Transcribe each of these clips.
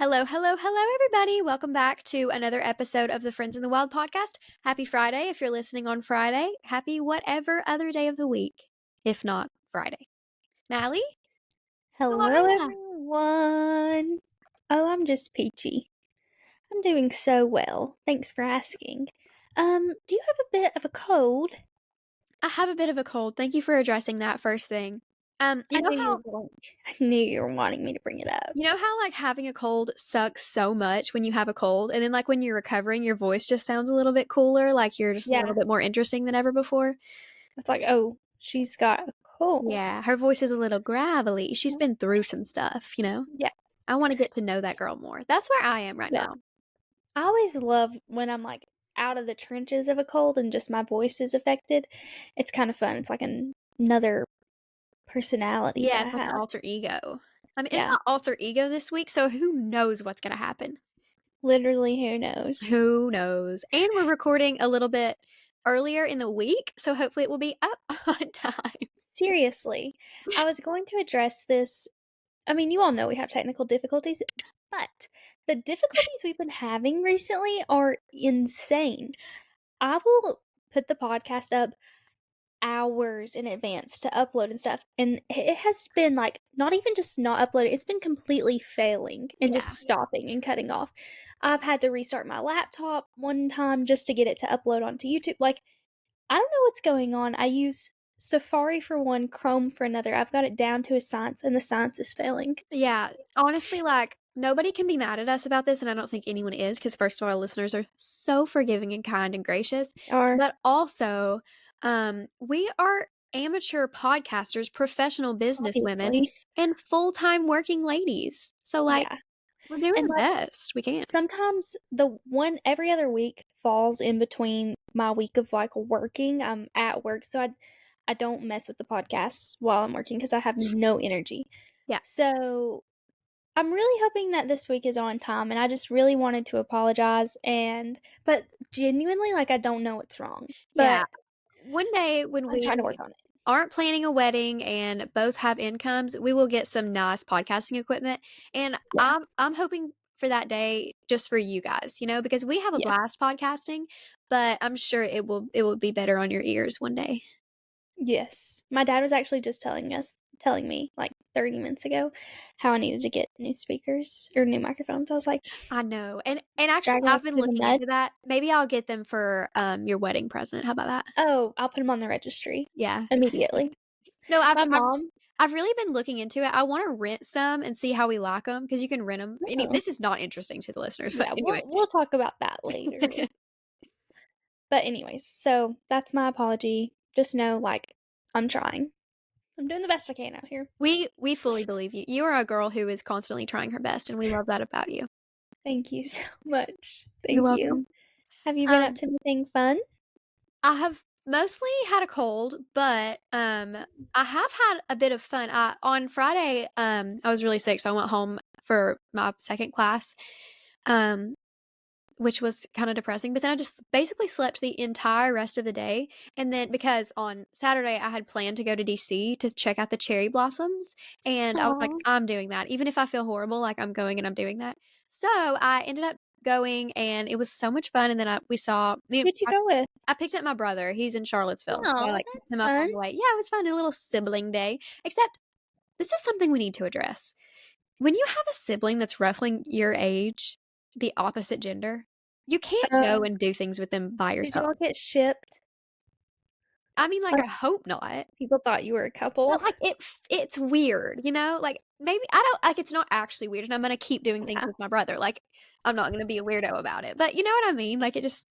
Hello, hello, hello, everybody. Welcome back to another episode of the Friends in the Wild podcast. Happy Friday if you're listening on Friday. Happy whatever other day of the week, if not Friday. Mally, how are Hello, ya? everyone. Oh, I'm just peachy. I'm doing so well. Thanks for asking. Do you have a bit of a cold? I have a bit of a cold. Thank you for addressing that first thing. You I know knew you how were going. I knew you were wanting me to bring it up. like having a cold sucks so much when you have a cold, and then like when you're recovering, your voice just sounds a little bit cooler, like you're just a little Yeah, bit more interesting than ever before. it's like, oh, she's got a cold. Yeah, her voice is a little gravelly. She's been through some stuff, you know? Yeah, I want to get to know that girl more. That's where I am right yeah. now. I always love when I'm like out of the trenches of a cold and just my voice is affected. It's kind of fun. It's like another personality Yeah, that I it's like an have. alter ego. I'm in Yeah, my alter ego this week, so who knows what's going to happen? literally, who knows? Who knows? And we're recording a little bit earlier in the week, so hopefully it will be up on time. Seriously, I was going to address this. I mean, you all know we have technical difficulties, but the difficulties we've been having recently are insane. I will put the podcast up hours in advance to upload and stuff, and it has been like not even just not uploading, it's been completely failing and just Yeah. stopping and cutting off. I've had to restart my laptop one time just to get it to upload onto YouTube. Like, I don't know what's going on. I use Safari for one, Chrome for another. I've got it down to a science, and the science is failing. Yeah. Honestly, like, nobody can be mad at us about this, and I don't think anyone is, because first of all, our listeners are so forgiving and kind and gracious. Or But also, we are amateur podcasters, professional business women, obviously, and full-time working ladies. So, like, yeah. we're doing And the like best we can. sometimes the one every other week falls in between my week of like working. I'm at work, so I don't mess with the podcast while I'm working because I have no energy. Yeah. So I'm really hoping that this week is on time, and I just really wanted to apologize, and but genuinely, like, I don't know what's wrong, Yeah. but One day when I'm trying to we work on it. aren't planning a wedding and both have incomes, we will get some nice podcasting equipment. And Yeah. I'm hoping for that day just for you guys, because we have a Yes. blast podcasting, but I'm sure it will be better on your ears one day. Yes. My dad was actually just telling me like 30 minutes ago how I needed to get new speakers or new microphones. I was like, I know. And actually dragging us I've been through the looking mud. into that. Maybe I'll get them for your wedding present. How about that? Oh, I'll put them on the registry Yeah. immediately. No, My mom, I've really been looking into it. I want to rent some and see how we like them because you can rent them. oh, This is not interesting to the listeners, but yeah, anyway. we'll talk about that later. But anyways, so that's my apology. Just know, like, I'm trying. I'm doing the best I can out here. We fully believe you. You are a girl who is constantly trying her best, and we love that about you. Thank you so much. You're Thank you. welcome. Have you been up Um, to anything fun? I have mostly had a cold, but I have had a bit of fun. On Friday, I was really sick, so I went home for my second class. Um, which was kind of depressing. But then I just basically slept the entire rest of the day. And then because on Saturday I had planned to go to DC to check out the cherry blossoms. And I was like, Aw. I'm doing that. Even if I feel horrible, like I'm going and I'm doing that. So I ended up going and it was so much fun. And then we saw me. Who'd you go with? I picked up my brother. He's in Charlottesville. So I Oh, like picked that's him up fun. on the way. Yeah, it was fun. A little sibling day. Except this is something we need to address. When you have a sibling that's roughly your age, the opposite gender, you can't go Oh, and do things with them by did you yourself. all get shipped? I mean, like, Like, I hope not, people thought you were a but, couple? like, it's weird, you know? Like, maybe I don't like, it's not actually weird, and I'm gonna keep doing things Yeah. with my brother, like, I'm not gonna be a weirdo about it, but you know what I mean? Like, it just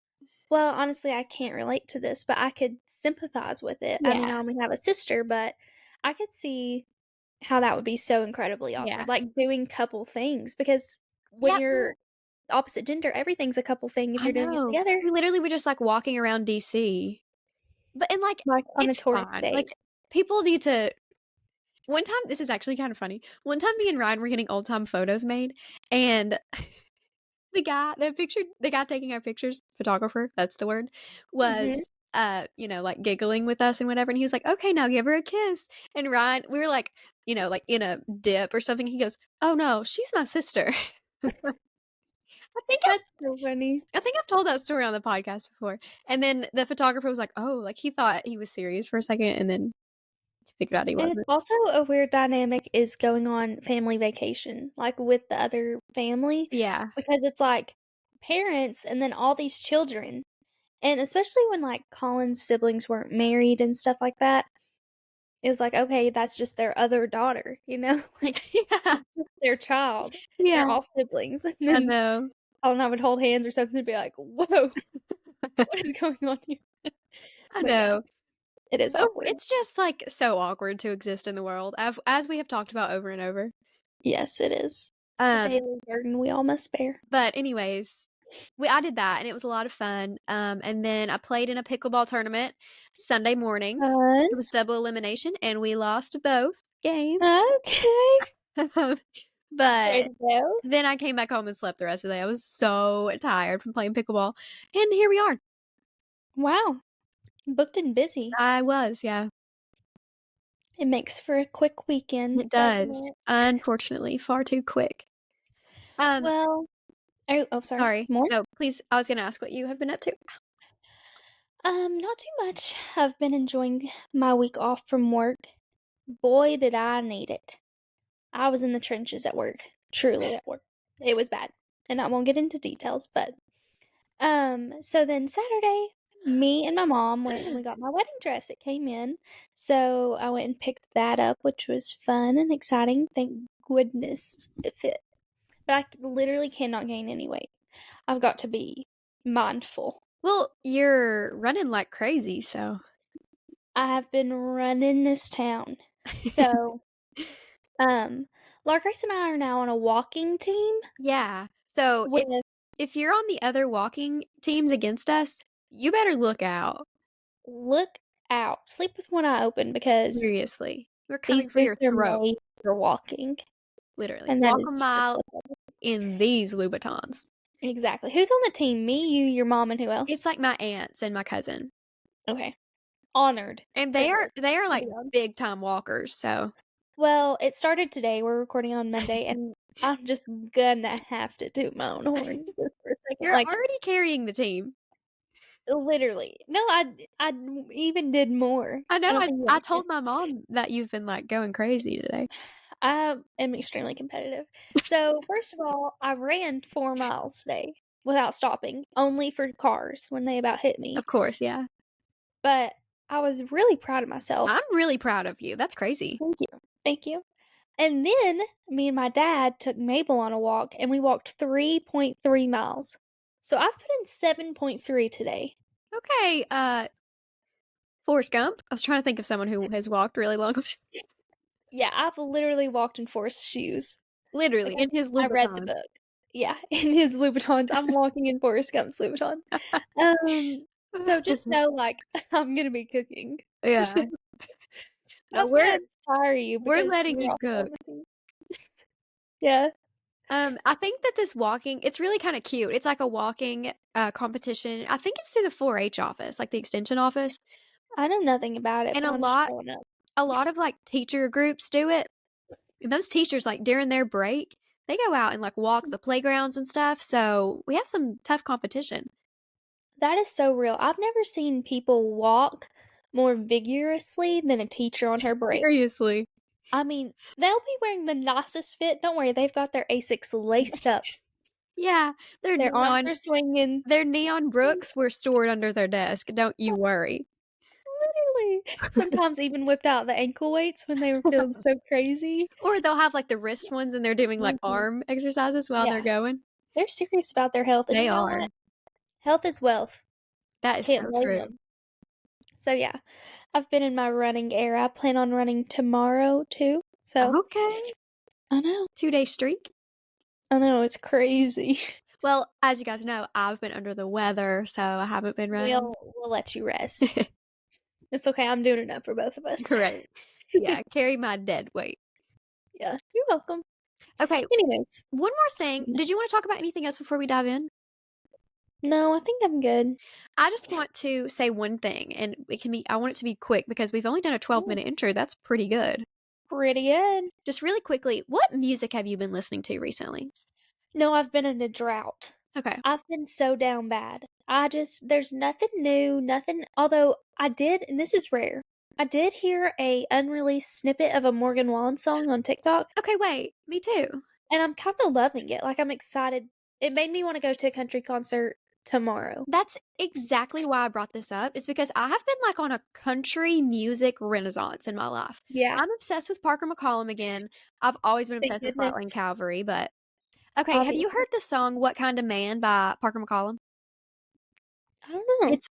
Well, honestly, I can't relate to this, but I could sympathize with it. I mean, yeah, I only have a sister, but I could see how that would be so incredibly yeah. awkward, like doing couple things, because when Yeah, you're well opposite gender, everything's a couple thing if I you're doing it know. together, We literally were just, like, walking around DC, like, like on a it's tourist fine, date. like, people need to one time this is actually kind of funny. One time me and Ryan were getting old time photos made, and the guy taking our pictures, photographer, that's the word, Mhm. was like giggling with us and whatever. And he was like, okay, now give her a kiss. And Ryan, we were like, like in a dip or something. He goes, oh no, she's my sister. I think That's so funny. I think I've told that story on the podcast before. And then the photographer was like, "Oh, like he thought he was serious for a second, and then figured out he And it's wasn't." also a weird dynamic is going on family vacation, like with the other family, Yeah. because it's like parents and then all these children. And especially when like Colin's siblings weren't married and stuff like that, it was like, okay, that's just their other daughter, you know? Like Yeah. it's just their child. They're Yeah. all siblings. And I then know. Colin and I would hold hands or something and be like, whoa, what is going on here? I But yeah, know. it is So awkward. it's just like so awkward to exist in the world, as we have talked about over and over. Yes, it is. It's a Um, daily burden we all must bear. but anyways, I did that and it was a lot of fun. And then I played in a pickleball tournament Sunday morning. Fun. It was double elimination and we lost both games. Okay. Way But to go. then I came back home and slept the rest of the day. I was so tired from playing pickleball. And here we are. Wow. Booked and busy. I was, yeah. It makes for a quick weekend, It doesn't does. it? Unfortunately, far too quick. Um, Well, sorry. Sorry. More? No, please. I was gonna ask what you have been up to. Not too much. I've been enjoying my week off from work. Boy, did I need it. I was in the trenches at work. Truly at work. It was bad. And I won't get into details, but so then Saturday, me and my mom went and we got my wedding dress. It came in. So I went and picked that up, which was fun and exciting. Thank goodness it fit. But I literally cannot gain any weight. I've got to be mindful. Well, you're running like crazy, so I have been running this town. So, um, Laura Grace and I are now on a walking team yeah. So with if you're on the other walking teams against us, you better look out. look out. Sleep with one eye open because Seriously, we're these coming for boots your are throat. made for walking. Literally, And that walk a is just mile in these Louboutins. exactly. Who's on the team? Me, you, your mom, and who else? It's like my aunts and my cousin, Okay. Honored. and Privileged they are to like be on. big time walkers. So Well, it started today. We're recording on Monday, and I'm just gonna have to toot my own horn just for a second. you're Like, already carrying the team. literally. No, I even did more. I I know. don't I think you I understand. told my mom that you've been like going crazy today. I am extremely competitive. So, first of all, I ran 4 miles today without stopping, only for cars when they about hit me. Of course, yeah. But I was really proud of I'm myself. really proud of you. That's crazy. Thank you. Thank you. And then me and my dad took Mabel on a walk and we walked 3.3 miles. So I've put in 7.3 today. Okay, Forrest Gump. I was trying to think of someone who has walked really long. Yeah, I've literally walked in Forrest's shoes. Literally, Like in his I read the Louboutin. book. Yeah, in his Louboutins. I'm walking in Forrest Gump's Louboutin. So just know, like, I'm gonna be cooking. Yeah. No, Hopefully I didn't tire you we're because letting you're you also cook. on the team. Yeah, I think that this walking, it's really kind of cute. It's like a walking competition. I think it's through the 4-H office, like the extension office. I know nothing about it, And but I'm just showing up. a lot of like teacher groups do it. And those teachers, like during their break, they go out and like walk the playgrounds and stuff. So we have some tough competition. That is so real. I've never seen people walk more vigorously than a teacher on her break. Seriously. I mean, they'll be wearing the nicest fit. Don't worry, they've got their Asics laced up. Yeah, Their arms are swinging. their neon brooks were stored under their desk. Don't you worry. Literally. Sometimes even whipped out the ankle weights when they were feeling so crazy. Or they'll have like the wrist ones and they're doing like Mhm. arm exercises while they're Yeah, going. they're serious about their health, and They you know are. what? Health is wealth. That is Can't so blame true. them. So yeah, I've been in my running era. I plan on running tomorrow too. So Okay. I know, 2-day streak. I know, it's crazy. Well, as you guys know, I've been under the weather, so I haven't been running. We'll let you rest. It's okay. I'm doing enough for both of us. Correct. Yeah, carry my dead weight. Yeah, you're welcome. Okay, Anyways, one more thing. Did you want to talk about anything else before we dive in? no, I think I'm good. I just want to say one thing, and I want it to be quick because we've only done a 12-minute intro. That's pretty good. Pretty good. Just really quickly, what music have you been listening to recently? No, I've been in a drought. Okay. I've been so down bad. There's nothing new, nothing, although I did, and this is rare, I did hear a unreleased snippet of a Morgan Wallen song on TikTok, Okay, wait, me too. and I'm kinda loving it, like, I'm excited. It made me wanna go to a country concert tomorrow. That's exactly why I brought this up, is because I have been, like, on a country music renaissance in my life. Yeah, I'm obsessed with Parker McCollum again. I've always been thank obsessed with Flatland goodness. Cavalry, but okay, I'll have be you heard the song "What Kind of Man" by Parker McCollum? I don't know. It's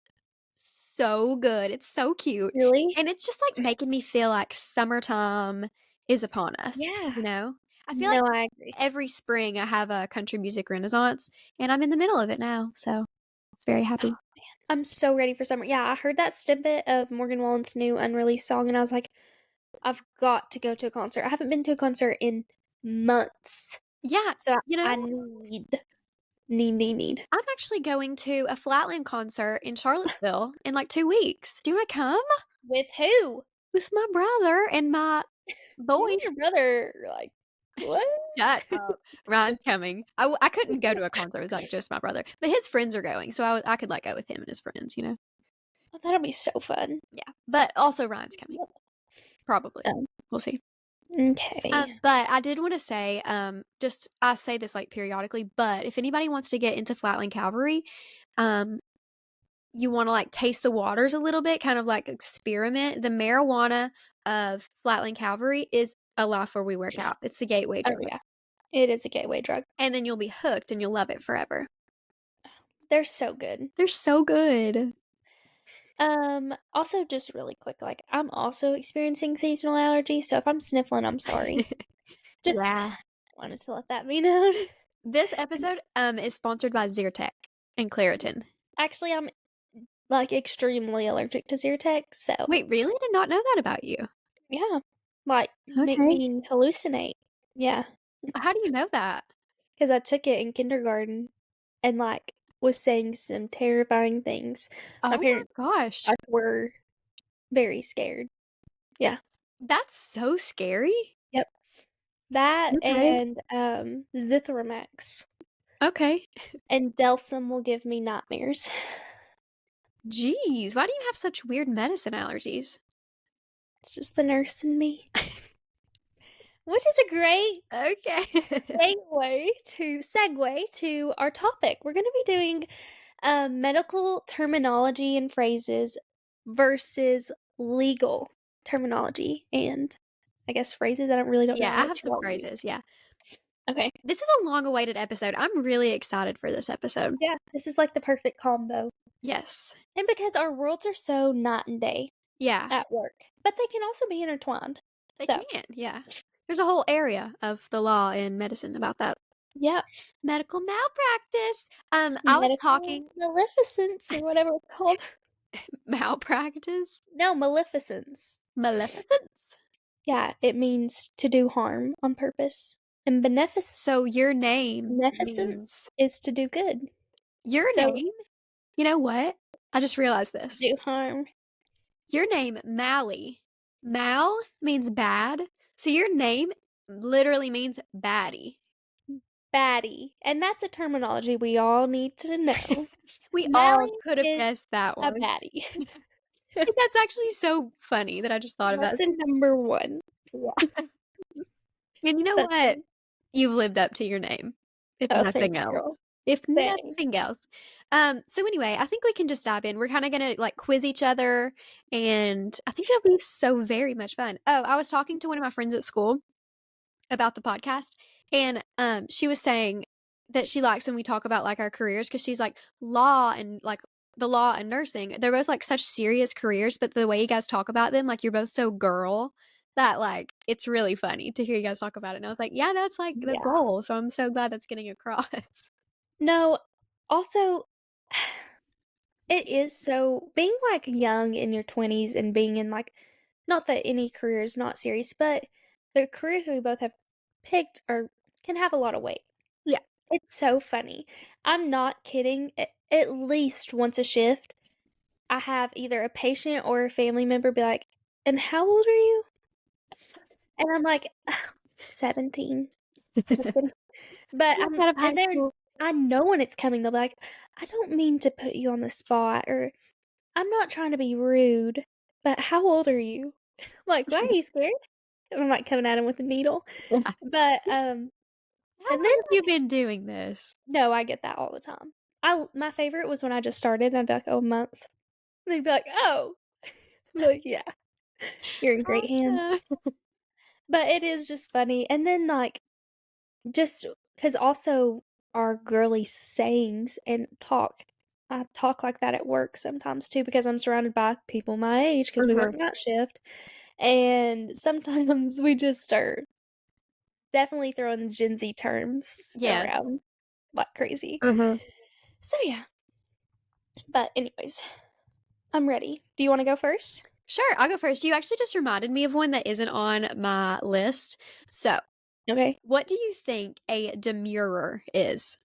so good, it's so cute, Really? and it's just, like, making me feel like summertime is upon us, Yeah. you know? I feel like No, I agree. every spring I have a country music renaissance, and I'm in the middle of it now, so it's very Oh, happy. man. I'm so ready for summer. Yeah, I heard that snippet of Morgan Wallen's new unreleased song, and I was like, "I've got to go to a concert." I haven't been to a concert in months, Yeah, so you know, I need. I'm actually going to a Flatland concert in Charlottesville in, like, 2 weeks. Do you wanna come? With who? With my brother and my You and boys. your brother, like, what? Shut up. Ryan's coming. I couldn't go to a concert with, like, just my brother, but his friends are going, so I could, like, go with him and his friends, you know? Oh, that'll be so fun. Yeah, but also Ryan's coming, probably. Um, We'll see. okay. But I did wanna say, just I say this, like, periodically, but if anybody wants to get into Flatland Cavalry, um, you wanna, like, taste the waters a little bit, kind of, like, experiment, the marijuana of Flatland Cavalry is a life where we work out. It's the gateway Oh, drug, yeah. It is a gateway drug. and then you'll be hooked and you'll love it forever. They're so good. They're so good. Also just really quick, like, I'm also experiencing seasonal allergies, so if I'm sniffling, I'm sorry. Just Yeah. wanted to let that be known. This episode, is sponsored by Zyrtec and Claritin. Actually, I'm, like, extremely allergic to Zyrtec, so Wait, really? I did not know that about you. yeah, like, make Okay. me hallucinate. Yeah, How do you know that? because I took it in kindergarten and, like, was saying some terrifying things. My Oh my parents, gosh. like, were very scared. Yeah. That's so scary. Yep. That Okay. and, Zithromax Okay. and Delsum will give me nightmares. Jeez, why do you have such weird medicine allergies? It's just the nurse in me. Which is a great Okay. segue to our topic. We're gonna be doing, medical terminology and phrases versus legal terminology and, I guess, phrases. I don't Yeah, know I have what you some all use. phrases, yeah. Okay. This is a long-awaited episode. I'm really excited for this episode. Yeah, this is, like, the perfect combo. Yes. And because our worlds are so night and day Yeah, at work, but they can also be intertwined. they So, can, yeah. There's a whole area of the law in medicine about that. yeah, Medical malpractice. I was medical talking maleficence or whatever it's called. malpractice? No, maleficence. Maleficence? Yeah, it means to do harm on purpose. And So your name beneficence means is to do good. your So, name? You know what? I just realized this. do harm. Your name, Mally. Mal means bad. So your name literally means baddie. Baddie. And that's a terminology we all need to know. We all Mally could have is guessed that a one. baddie. That's actually so funny that I just thought of that. Lesson number 1. Yeah. And you know That's what? You've lived up to your name, if oh, nothing thanks, girl. else. If nothing Thanks. else. So anyway, I think we can just dive in. We're kind of gonna like quiz each other, and I think it'll be so very much fun. Oh, I was talking to one of my friends at school about the podcast, and she was saying that she likes when we talk about like our careers because she's like law and like the law and nursing. They're both like such serious careers, but the way you guys talk about them, like you're both so girl that like it's really funny to hear you guys talk about it. And I was like, yeah, that's like the Yeah. goal. So I'm so glad that's getting across. No, also, it is so being, like, young in your 20s and being in, like, not that any career is not serious, but the careers we both have picked are can have a lot of weight. Yeah. It's so funny. I'm not kidding. At least once a shift, I have either a patient or a family member be like, "And how old are you?" And I'm like, "17." Just kidding. But Walk out of high and they're school. I know when it's coming, they'll be like, "I don't mean to put you on the spot," or "I'm not trying to be rude, but how old are you?" Like, "Why are you scared?" And I'm, like, coming at him with a needle. Yeah. But, How and then, long have you like been doing this? no, I get that all the time. My favorite was when I just started, and I'd be like, "Oh, a month." And they'd be like, "Oh." I'm like, "Yeah, you're in great hands." Awesome. But it is just funny, and then, like, just because also our girly sayings and talk. I talk like that at work sometimes too because I'm surrounded by people my age because we work Mhm. night shift. And sometimes we just are definitely throwing the Gen Z terms Yeah. around like crazy. Mhm. So yeah. But anyways, I'm ready. Do you want to go first? Sure, I'll go first. You actually just reminded me of one that isn't on my list. So, Okay. what do you think a demurrer is?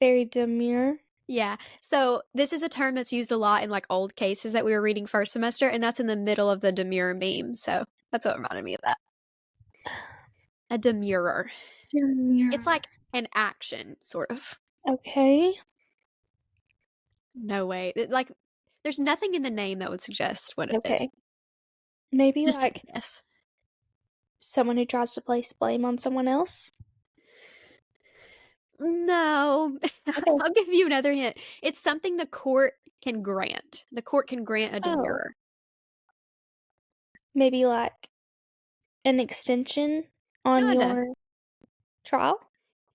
Very demure. Yeah. So, this is a term that's used a lot in like old cases that we were reading first semester, and that's in the middle of the demure meme. So, that's what reminded me of that. A demurrer. It's Demure. like an action, sort of. Okay. No way. Like, there's nothing in the name that would suggest what it is. Okay. Maybe Just take like a guess. someone who tries to place blame on someone else. No. Okay. I'll give you another hint. It's something the court can grant. The court can grant a Oh, demurrer. maybe like an extension on Kinda. your trial?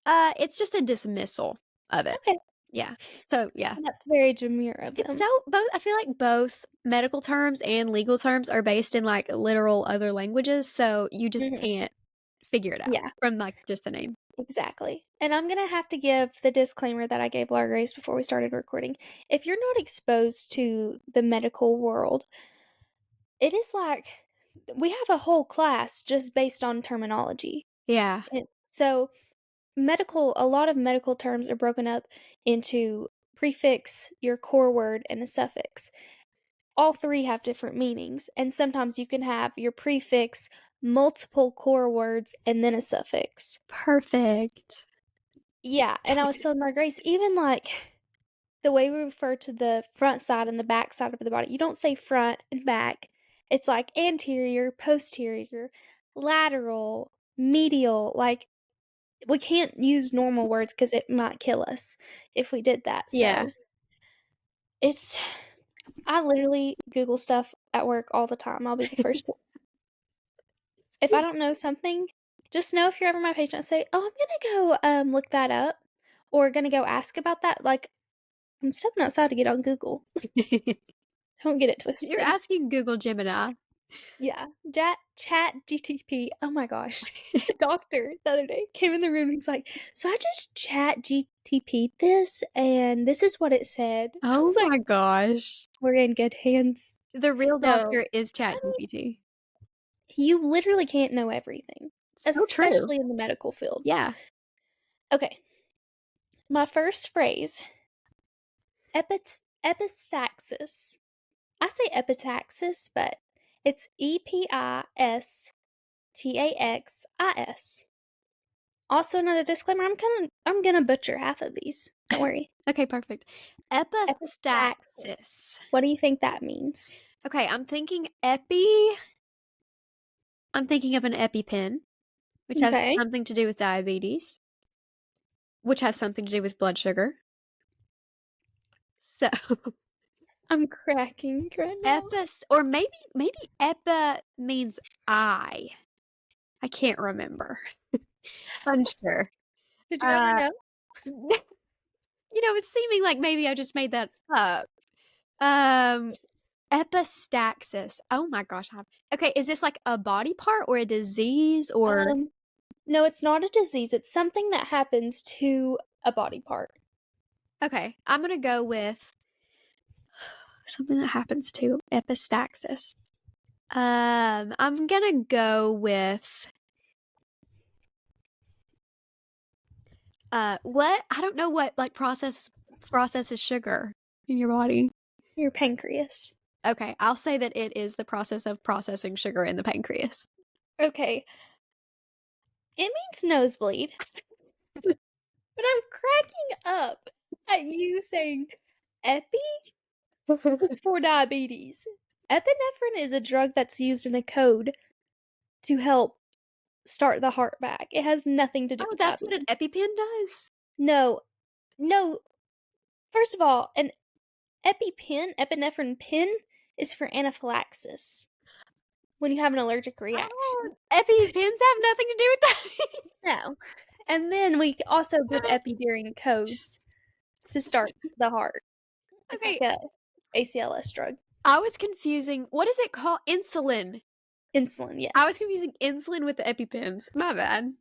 It's just a dismissal of it. Okay. Yeah. So, yeah. That's very demure of It's them. so both I feel like both medical terms and legal terms are based in like literal other languages, so you just Mhm. can't figure it out Yeah, from like just the name. exactly. And I'm gonna have to give the disclaimer that I gave Laura Grace before we started recording. If you're not exposed to the medical world, it is like we have a whole class just based on terminology. Yeah. So a lot of medical terms are broken up into prefix, your core word, and a suffix. All three have different meanings, and sometimes you can have your prefix, multiple core words, and then a suffix. Perfect. Yeah, and I was telling my Grace, even like the way we refer to the front side and the back side of the body, you don't say front and back. It's like anterior, posterior, lateral, medial. Like, we can't use normal words because it might kill us if we did that. Yeah. So it's, I literally Google stuff at work all the time. I'll be the first. If I don't know something, just know if you're ever my patient, say, "Oh, I'm gonna go look that up," or gonna go ask about that. Like, I'm stepping outside to get on Google. Don't get it You're twisted. asking Google Gemini. Yeah, Chat GTP. Oh my gosh, the doctor the other day came in the room. He's like, "So I just Chat GTP this, and this is what it said." I Oh was like, my gosh. "We're in good hands." The real No, doctor is I mean, ChatGPT. you literally can't know everything, So true. especially in the medical field. Yeah. Okay, my first phrase. Epistaxis. I say epitaxis, but it's Epistaxis. Also, another disclaimer: I'm gonna butcher half of these. Don't worry. Okay, perfect. Epistaxis. Epistaxis. What do you think that means? Okay, I'm thinking epi. I'm thinking of an EpiPen, which has Okay. something to do with diabetes, which has something to do with blood sugar. So, I'm cracking right now. epis, or maybe epa means eye. I can't remember. Unsure. Did you ever Uh, know? it's seeming like maybe I just made that up. Um, Epistaxis. Oh my gosh. Okay, is this like a body part or a disease or Um, no, it's not a disease. It's something that happens to a body part. okay, I'm gonna go with something that happens to epistaxis. I'm gonna go with what? I don't know what like processes sugar in your body. Your pancreas. Okay, I'll say that it is the process of processing sugar in the pancreas. Okay. It means nosebleed. But I'm cracking up at you saying epi is for diabetes. Epinephrine is a drug that's used in a code to help start the heart back. It has nothing to do Oh, with that's what an diabetes. EpiPen does? No, no. First of all, an epinephrine pin, is for anaphylaxis when you have an allergic Oh, reaction. EpiPens have nothing to do with that. No. And then we also give epi during codes to start the heart. It's like Okay, a ACLS drug. I was confusing. What is it called? Insulin. Insulin, I was yes. confusing insulin with the EpiPens. My bad.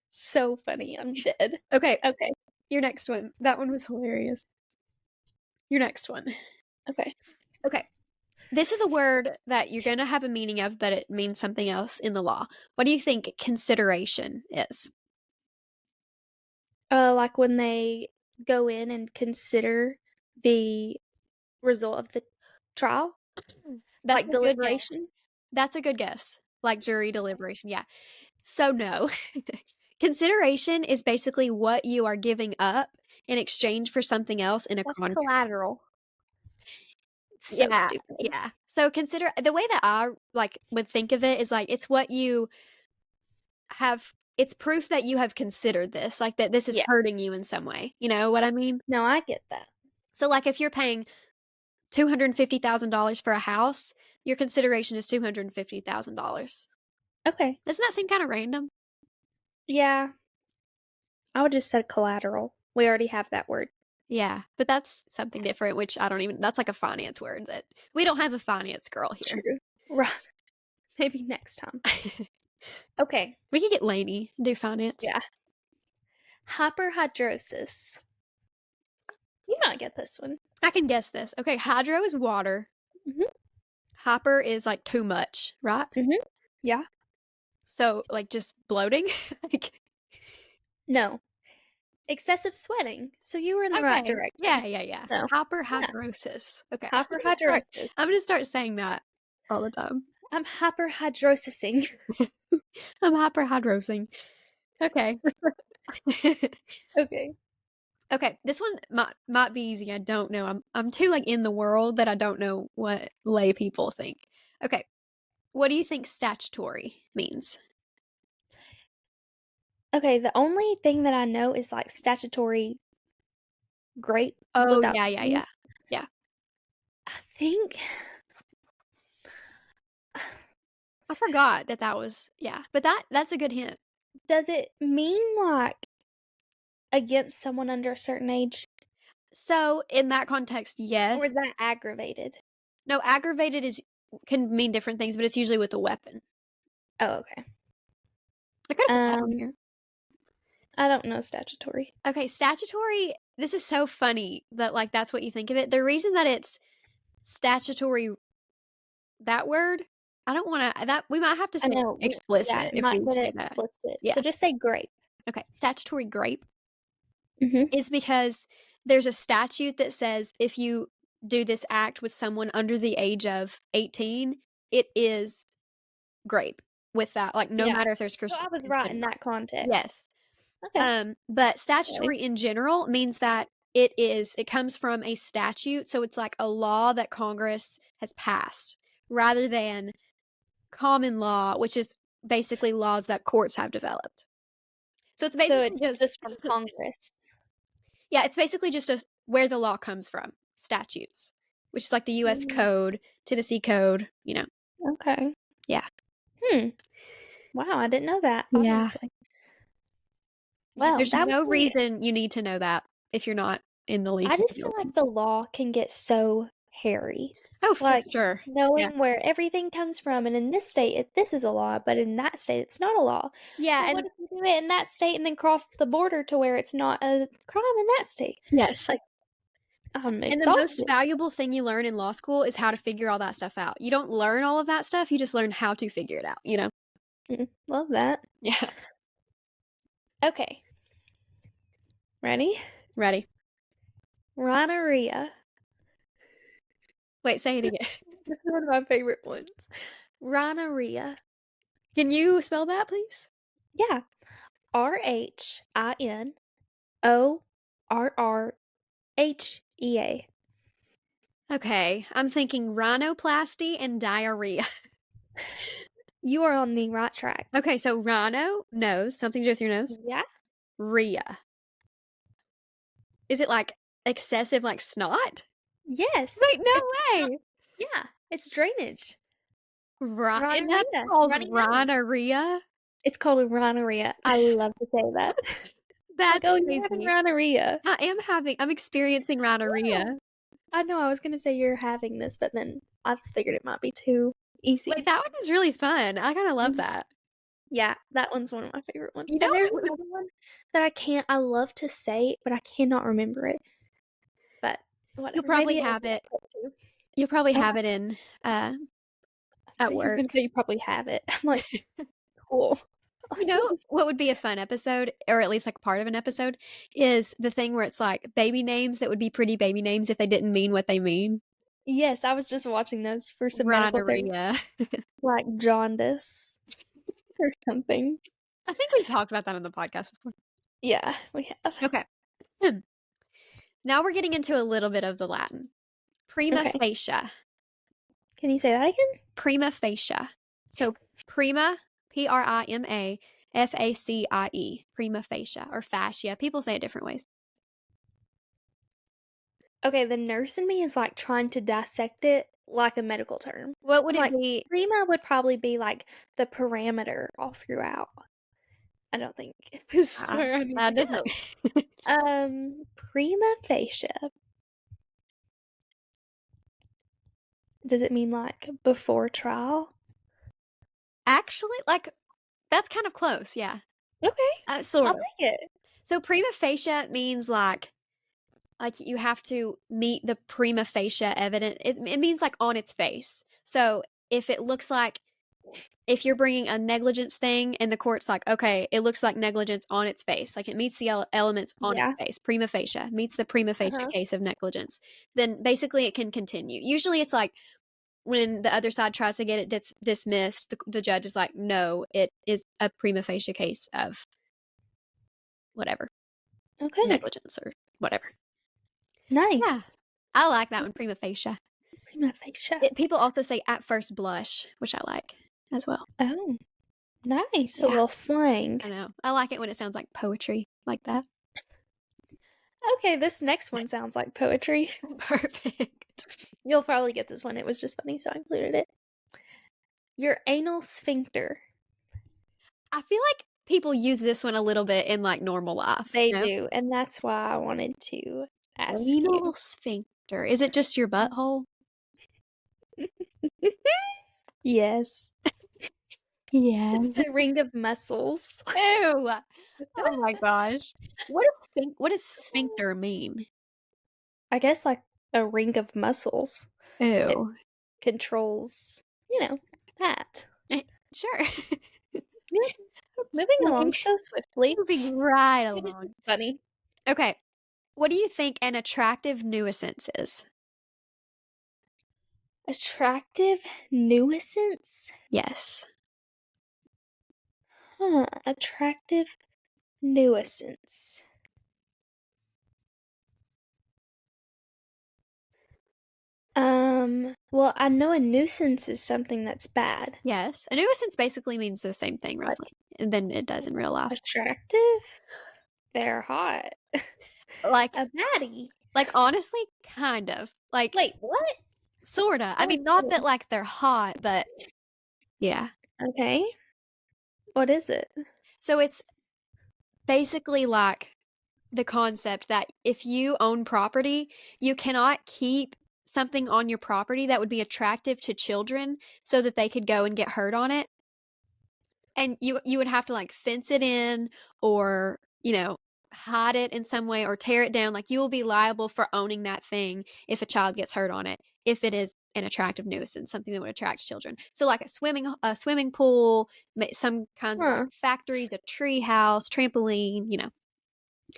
So funny. I'm dead. Okay, Okay. your next one. That one was hilarious. Your next one. Okay. Okay. This is a word that you're going to have a meaning of, but it means something else in the law. What do you think consideration is? Like when they go in and consider the result of the trial, That's like a good guess. deliberation. That's a good guess. Like jury deliberation. Yeah. So, no. Consideration is basically what you are giving up in exchange for something else in a That's contract. collateral. So Yeah. stupid. Yeah. So consider the way that I like would think of it is like it's what you have it's proof that you have considered this, like that this is Yeah. hurting you in some way. You know what I mean? No, I get that. So like if you're paying $250,000 for a house, your consideration is $250,000. Okay. Doesn't that seem kind of random? Yeah. I would just said collateral. We already have that word. Yeah, but that's something different, which I don't even, that's like a finance word that we don't have a finance girl here. True. Right. Maybe next time. Okay. We could get Lainey and do finance. Yeah. Hyperhidrosis. You might get this one. I can guess this. Okay, hydro is water. Mhm. Hyper is like too much, right? Mhm. Yeah. So like just bloating. Like, No. Excessive sweating. So you were in the right okay, yeah, direction. yeah, yeah. So, yeah. Hyperhidrosis. Okay, Hyperhidrosis. I'm gonna start saying that all the time. I'm hyperhidrosising. I'm hyperhidrosing. Okay. Okay. Okay, this one might be easy. I don't know. I'm too like in the world that I don't know what lay people think. Okay, what do you think statutory means? Okay, the only thing that I know is like statutory grape Oh without yeah, the yeah, E. yeah, yeah. I think I forgot that that was yeah, but that's a good hint. does it mean like against someone under a certain age? So in that context, Or yes. is that aggravated? No, aggravated is can mean different things, but it's usually with a weapon. Oh, okay. I could have put that on Um, here. I don't know statutory. Okay, statutory. This is so funny that like that's what you think of it. The reason that it's statutory, that word, I don't want to. That we might have to I say know. Yeah, explicit it if we might get say it that. explicit. Yeah. So just say grape. Okay. Statutory grape Mhm. is because there's a statute that says if you do this act with someone under the age of 18, it is grape with that. Like no Yeah. matter if there's So I was right consent or in not. that context. Yes. Okay. But Sorry. statutory in general means that it comes from a statute, so it's like a law that Congress has passed rather than common law, which is basically laws that courts have developed. So it's So basically it's just just from Congress. yeah, it's basically just where the law comes from, statutes, which is like the US Mm, code, Tennessee code, you know. okay. Yeah. Hmm. Wow, I didn't know that, Yeah. obviously. Yeah, Well, there's that was no really reason you need to know that if you're not in the I legal just feel field. like the law can get so hairy. Oh, for Like sure. Yeah. knowing where everything comes from, and in this state, this is a law, but in that state, it's not a law. Yeah, But and what if you do it in that state and then cross the border to where it's not a crime in that state? yes. Like, I'm And the most exhausted. valuable thing you learn in law school is how to figure all that stuff out. You don't learn all of that stuff, you just learn how to figure it out, you know? Love that. Yeah. Okay, ready? Ready. Rhinorrhea. Wait, say it again. This is one of my favorite ones. Rhinorrhea. Can you spell that, please? Yeah. Rhinorrhea. Okay, I'm thinking rhinoplasty and diarrhea. You are on the right track. Okay, so rhino, nose, something to do with your nose. Yeah. Rhea. Is it like excessive, like snot? Yes. Wait, no It's not. way. Yeah. It's drainage. And that's Rhinorrhea. called Runny nose. rhinorrhea? It's called rhinorrhea. I love to say that. Like, That's oh, you're having crazy. rhinorrhea. I'm experiencing Yeah. rhinorrhea. I know I was gonna say you're having this, but then I figured it might be too Wait, easy. that one was really fun. I kind of love Mhm. that. Yeah, that one's one of my favorite ones. You know And there's what? another one that I love to say, but I cannot remember it. But You'll whatever. probably Maybe it have will it. come to. You'll probably Oh, have it in I at thought you were gonna work. say you probably have it. I'm like, cool. You know Awesome. what would be a fun episode, or at least like part of an episode, is the thing where it's like baby names that would be pretty baby names if they didn't mean what they mean. Yes, I was just watching those for some medical things, Rhinorrhea. like jaundice or something. I think we've talked about that on the podcast before. Yeah, we have. Okay. Hmm. Now we're getting into a little bit of the Latin. Prima Okay. facie. Can you say that again? Prima facie. So prima, Primafacie. Prima facie or fascia. People say it different ways. Okay, the nurse in me is like trying to dissect it like a medical term. What would I'm it like, be? prima would probably be like the parameter all throughout. I don't think this is where I need That to doesn't. go. Prima facie. Does it mean like before trial? Actually, like that's kind of close. Yeah, Okay, sort I'll of. take it. So prima facie means like you have to meet the prima facie evidence. It means like on its face. So if it looks like if you're bringing a negligence thing and the court's like, okay, it looks like negligence on its face, like it meets the elements on its Yeah. face, prima facie, meets the prima facie Uh-huh. case of negligence, then basically it can continue. Usually it's like when the other side tries to get it dismissed, the judge is like, no, it is a prima facie case of whatever, Okay. negligence or whatever. Yeah, Nice. I like that one, prima facie. Prima facie. People also say at first blush, which I like as well. Oh, nice. A Yeah, little slang. I know. I like it when it sounds like poetry like that. Okay, this next one sounds like poetry. Perfect. You'll probably get this one. It was just funny, so I included it. Your anal sphincter. I feel like people use this one a little bit in like normal life, They you know? do, and that's why I wanted to ask Anal you. sphincter. Is it just your butthole? Yes. Yeah. It's the ring of muscles. Ew. Oh my gosh. What does sphincter mean? I guess like a ring of muscles. It Ew. controls, that. Sure. Yeah. Moving moving, along so swiftly. moving right It was along. just funny. Okay. What do you think an attractive nuisance is? Attractive nuisance? Yes. Huh. Attractive nuisance. Well, I know a nuisance is something that's bad. Yes. A nuisance basically means the same thing, But roughly, than it does in real life. attractive? They're hot. Like, A baddie. honestly, kind of. Like, Wait, what? sorta. I mean, not that Oh, like they're hot, but yeah. okay. What is it? So it's basically like the concept that if you own property, you cannot keep something on your property that would be attractive to children so that they could go and get hurt on it. And you would have to like fence it in or, hide it in some way or tear it down. Like you will be liable for owning that thing if a child gets hurt on it, if it is an attractive nuisance, something that would attract children. So like a swimming pool, some kinds of like Huh. factories, a tree house, trampoline.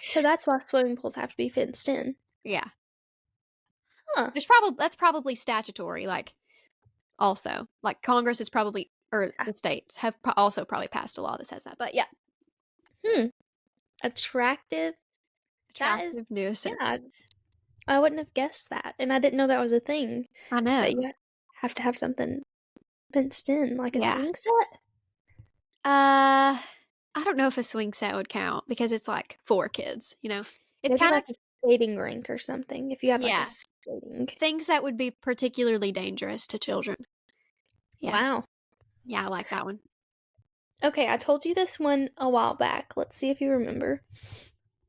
So that's why swimming pools have to be fenced in. Yeah. Huh. That's probably statutory, like also. Like Congress is probably or Yeah. the states have also probably passed a law that says that. But yeah. Hmm. Attractive. That is, Attractive new yeah, sentence. I wouldn't have guessed that. And I didn't know that was a thing, I that know. you have to have something fenced in, like a Yeah. swing set. I don't know if a swing set would count because it's like for kids, you know? It's Maybe kind of, like a skating rink or something, if you had like a yeah, skating. things that would be particularly dangerous to children. Yeah. Wow. Yeah, I like that one. Okay, I told you this one a while back. Let's see if you remember.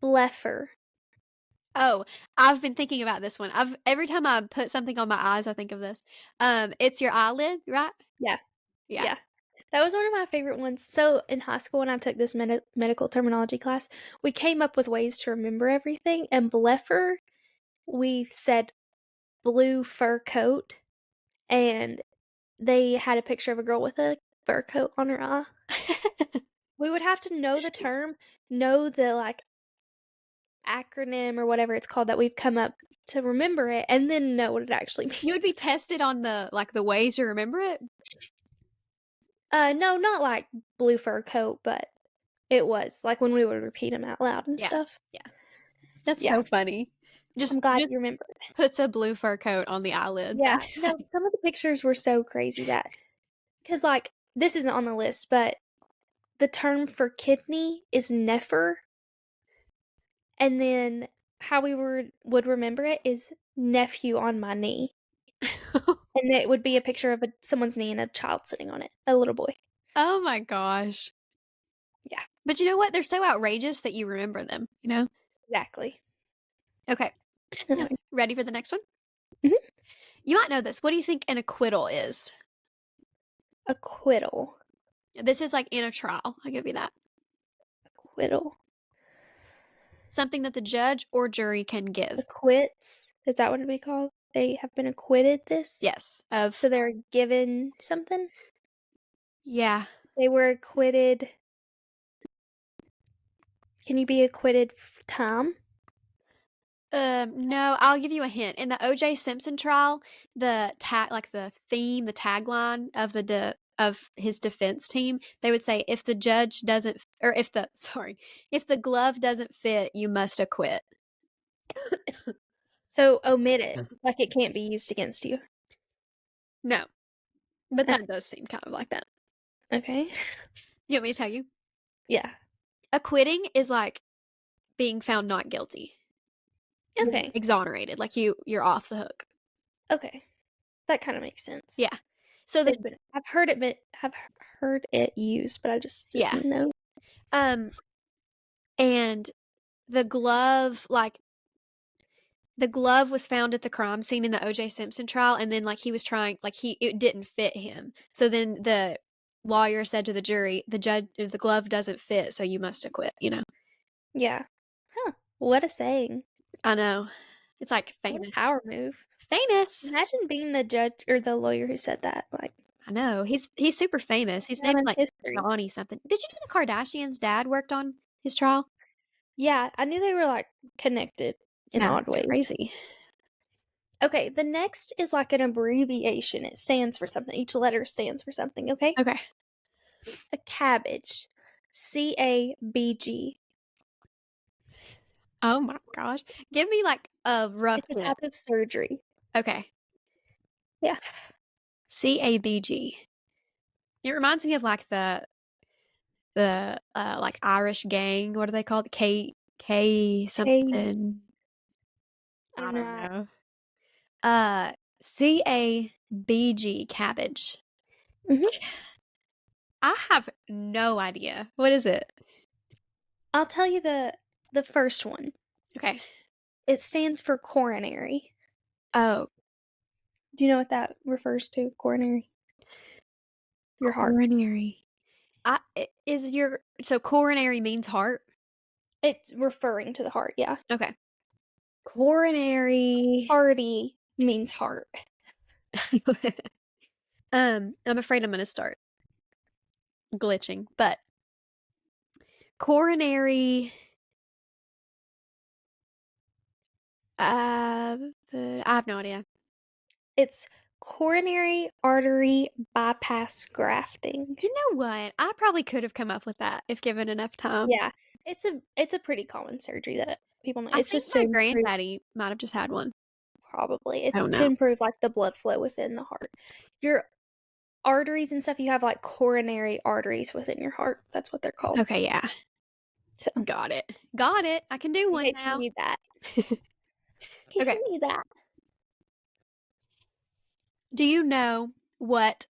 Blepher. Oh, I've been thinking about this one. I've every time I put something on my eyes, I think of this. It's your eyelid, right? Yeah, Yeah. yeah. That was one of my favorite ones. So in high school, when I took this medical terminology class, we came up with ways to remember everything. And blepher, we said blue fur coat, and they had a picture of a girl with a fur coat on her eye. We would have to know the term, know the like acronym or whatever it's called that we've come up to remember it, and then know what it actually You would be means. tested on the ways you remember it? No, not like blue fur coat, but it was like when we would repeat them out loud and Yeah. stuff. Yeah. That's Yeah, so funny. Just I'm glad just you remember. puts a blue fur coat on the eyelid. Yeah, no, some of the pictures were so crazy that because like this isn't on the list, but the term for kidney is nephir, and then how we would remember it is nephew on my knee, and it would be a picture of someone's knee and a child sitting on it, a little boy. Oh my gosh. Yeah, But you know what? They're so outrageous that you remember them, you know? exactly. Okay. Alright. Ready for the next one? Mhm. You might know this. What do you think an acquittal is? Acquittal. This is like in a trial. I'll give you that. Acquittal. Something that the judge or jury can give. Acquits. Is that what it'd be called? They have been acquitted this? Yes. Of, So they're given something? yeah. They were acquitted. Can you be acquitted time? No, I'll give you a hint. In the O.J. Simpson trial, the tag, like the theme, the tagline of of his defense team, they would say, "If the judge doesn't, or if the sorry, if the glove doesn't fit, you must acquit." So omit it. Like it can't be used against you. No, but Uh, that does seem kind of like that. okay. You want me to tell you? Yeah. Acquitting is like being found not guilty. You're Okay. exonerated, like you're off the hook. Okay. That kind of makes sense. Yeah. So the But I've heard it have heard it used, but I just yeah. didn't know. Um and the glove like the glove was found at the crime scene in the O.J. Simpson trial, and then like he was trying like he it didn't fit him. So then the lawyer said to the jury, the glove doesn't fit, so you must acquit, you know. Yeah. Huh. What a saying. I know. It's like What a famous. power move. Famous. Imagine being the judge or the lawyer who said that. Like, I know. He's super famous. His down name's in like history. Johnny something. Did you know the Kardashians' dad worked on his trial? Yeah, I knew they were like connected in Yeah, odd it's ways. crazy. Okay, the next is like an abbreviation. It stands for something. Each letter stands for something, okay? Okay. A cabbage. CABG. Oh my gosh. Give me like a rough It's a hint. type of surgery. Okay. Yeah. CABG. It reminds me of like the like Irish gang. What are they called? K K. something. I I don't know. don't know. Uh CABG cabbage. Mhm. I have no idea. What is it? I'll tell you the first one. Okay. It stands for coronary. Oh, Do you know what that refers to? Coronary. Your heart. coronary. Is your so coronary means heart? It's referring to the heart, yeah. Okay. Coronary. Hearty means heart. I'm afraid I'm gonna start glitching, but coronary. Uh, I have no idea. It's coronary artery bypass grafting. You know what? I probably could have come up with that if given enough time. Yeah, it's a pretty common surgery that people know. I It's think just to my improve, granddaddy might have just had one. probably. I It's don't to know. improve like the blood flow within the heart. Your arteries and stuff, you have like coronary arteries within your heart. That's what they're called. Okay, yeah. So, Got it. Got it. I can do in one case you now. need that. In case Okay. you need that. Do you know what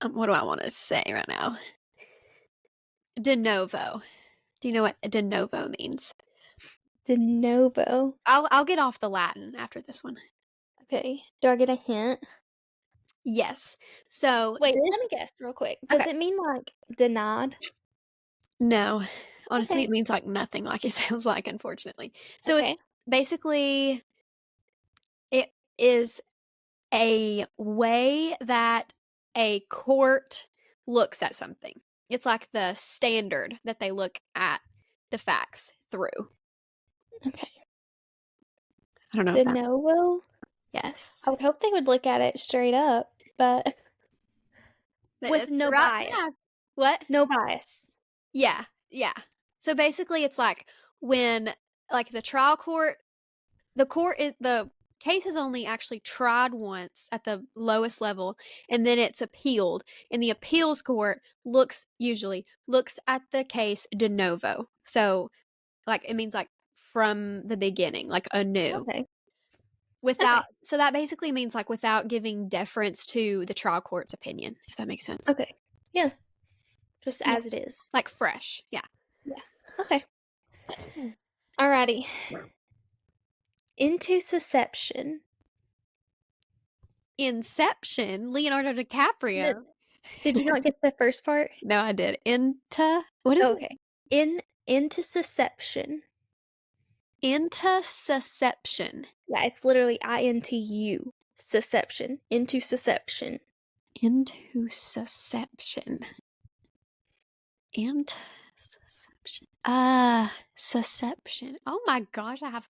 do I want to say right now? De novo. Do you know what de novo means? De novo. I'll get off the Latin after this one. Okay. Do I get a hint? Yes. So Wait, this let me guess real quick. Does okay. it mean like denied? No. Honestly, it Okay. means like nothing like it sounds like, unfortunately. So it's Okay. basically it is a way that a court looks at something. It's like the standard that they look at the facts through. Okay. I don't know if De that. novo? Yes. I would hope they would look at it straight up, but with no Right. bias. Yeah. What? No bias. Yeah. Yeah. So basically, it's like when, like, the case is only actually tried once at the lowest level, and then it's appealed, and the appeals court usually looks at the case de novo. So, like, it means like from the beginning, like anew. Okay. Without Okay. So that basically means like without giving deference to the trial court's opinion, if that makes sense. Okay. Yeah. Just Yeah. as it is. Like fresh. Yeah. Yeah. Okay. Alrighty. Into Intussusception. Inception, Leonardo Th- DiCaprio. Did you not get the first part? No, I did. What is it? Okay. Intussusception. Intussusception. Yeah, it's literally INTU. Susception. Intussusception. Intussusception. Intussusception. Susception. Oh my gosh, I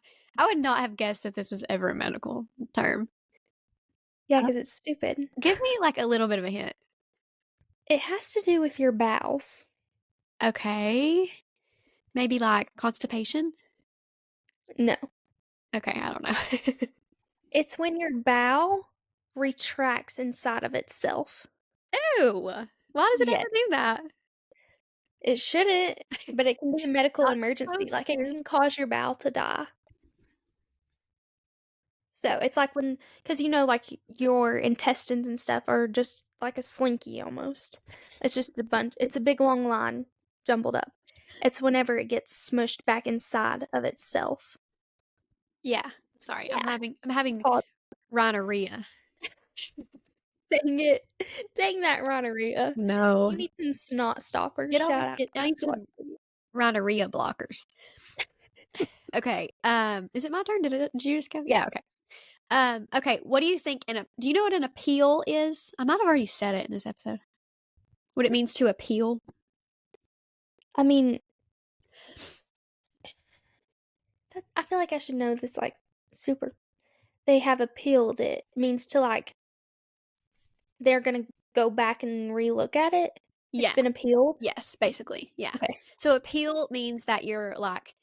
would not have guessed that this was ever a medical term. Yeah, because it's stupid. Give me like a little bit of a hint. It has to do with your bowels. Okay. Maybe like constipation? No. Okay, I don't know. It's when your bowel retracts inside of itself. Ew. Why does it ever Yes. do that? It shouldn't, but it can be a medical That's so emergency. Like it scary. can cause your bowel to die. So it's like when, because like your intestines and stuff are just like a slinky almost. It's just a bunch, it's a big long line jumbled up. It's whenever it gets smushed back inside of itself. Yeah. Sorry. Yeah. I'm having Oh, rhinorrhea. dang it. Dang that rhinorrhea. No. You need some snot stoppers. Get all Shout out. I need some rhinorrhea blockers. Okay. Is it my turn? Did you just go? Yeah, okay. Okay, what do you think do you know what an appeal is? I might have already said it in this episode. What it means to appeal? I mean, I feel like I should know this like super. They have appealed it means to like they're gonna go back and relook at it. It's Yeah. been appealed. Yes, basically. Yeah. Okay. So appeal means that you're like